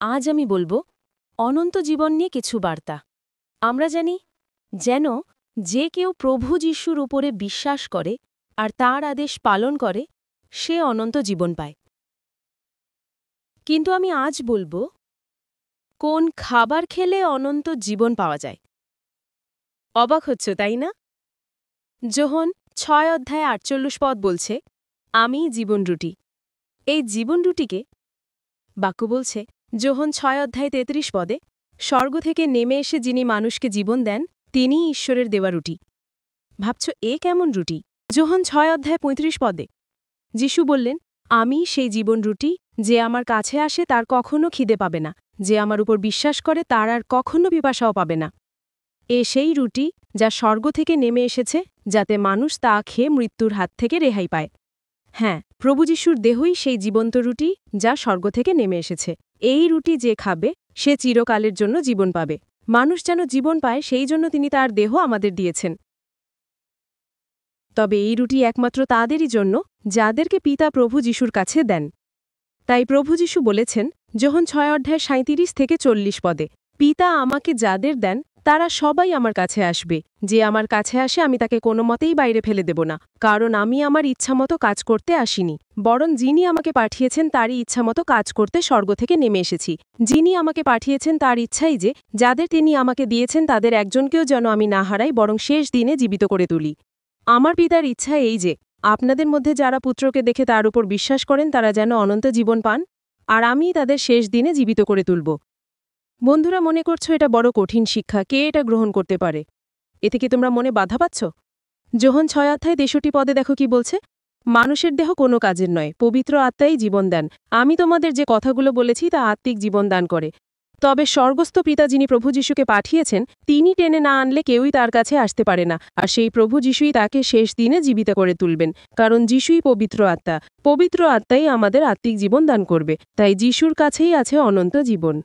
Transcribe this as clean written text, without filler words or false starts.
আজ আমি বলবো অনন্ত জীবন নিয়ে কিছু বার্তা। আমরা জানি যেন যে কেউ প্রভু যিশুর উপরে বিশ্বাস করে আর তার আদেশ পালন করে সে অনন্ত জীবন পায়। কিন্তু আমি আজ বলবো কোন খাবার খেলে অনন্ত জীবন পাওয়া যায়। অবাক হচ্ছ তাই না? যোহন 6:48 বলছে, আমি জীবন রুটি। এই জীবন রুটিকে বাক্য বলছে যোহন 6:33 স্বর্গ থেকে নেমে এসে যিনি মানুষকে জীবন দেন তিনিই ঈশ্বরের দেওয়া রুটি। ভাবছ এ কেমন রুটি? যোহন 6:35 যিশু বললেন, আমি সেই জীবন রুটি, যে আমার কাছে আসে তার কখনো খিদে পাবে না, যে আমার উপর বিশ্বাস করে তার আর কখনো পিপাসাও পাবে না। এ সেই রুটি যা স্বর্গ থেকে নেমে এসেছে, যাতে মানুষ তা খেয়ে মৃত্যুর হাত থেকে রেহাই পায়। হ্যাঁ, প্রভু যিশুর দেহই সেই জীবন্ত রুটি যা স্বর্গ থেকে নেমে এসেছে। এই রুটি যে খাবে সে চিরকালের জন্য জীবন পাবে। মানুষ যেন জীবন পায় সেই জন্য তিনি তার দেহ আমাদের দিয়েছেন। তবে এই রুটি একমাত্র তাদেরই জন্য যাদেরকে পিতা প্রভু যিশুর কাছে দেন। তাই প্রভু যিশু বলেছেন যোহন 6:37-40 পিতা আমাকে যাদের দেন তারা সবাই আমার কাছে আসবে, যে আমার কাছে আসে আমি তাকে কোনো মতেই বাইরে ফেলে দেব না, কারণ আমি আমার ইচ্ছামতো কাজ করতে আসিনি, বরং যিনি আমাকে পাঠিয়েছেন তারই ইচ্ছামতো কাজ করতে স্বর্গ থেকে নেমে এসেছি। যিনি আমাকে পাঠিয়েছেন তার ইচ্ছাই যে যাদের তিনি আমাকে দিয়েছেন তাদের একজনকেও যেন আমি না হারাই, বরং শেষ দিনে জীবিত করে তুলি। আমার পিতার ইচ্ছা এই যে আপনাদের মধ্যে যারা পুত্রকে দেখে তার উপর বিশ্বাস করেন তারা যেন অনন্ত জীবন পান, আর আমি তাদের শেষ দিনে জীবিত করে তুলব। বন্ধুরা, মনে করছো এটা বড় কঠিন শিক্ষা, কে এটা গ্রহণ করতে পারে? এতে কি তোমরা মনে বাধা পাচ্ছ? যোহন 6:63 দেখো কি বলছে, মানুষের দেহ কোনো কাজের নয়, পবিত্র আত্মাই জীবন দেন। আমি তোমাদের যে কথাগুলো বলেছি তা আত্মিক জীবন দান করে। তবে স্বর্গস্থ পিতা যিনি প্রভু যিশুকে পাঠিয়েছেন তিনি টেনে না আনলে কেউই তার কাছে আসতে পারে না, আর সেই প্রভু যিশুই তাকে শেষ দিনে জীবিত করে তুলবেন, কারণ যিশুই পবিত্র আত্মা। পবিত্র আত্মাই আমাদের আত্মিক জীবন দান করবে, তাই যিশুর কাছেই আছে অনন্ত জীবন।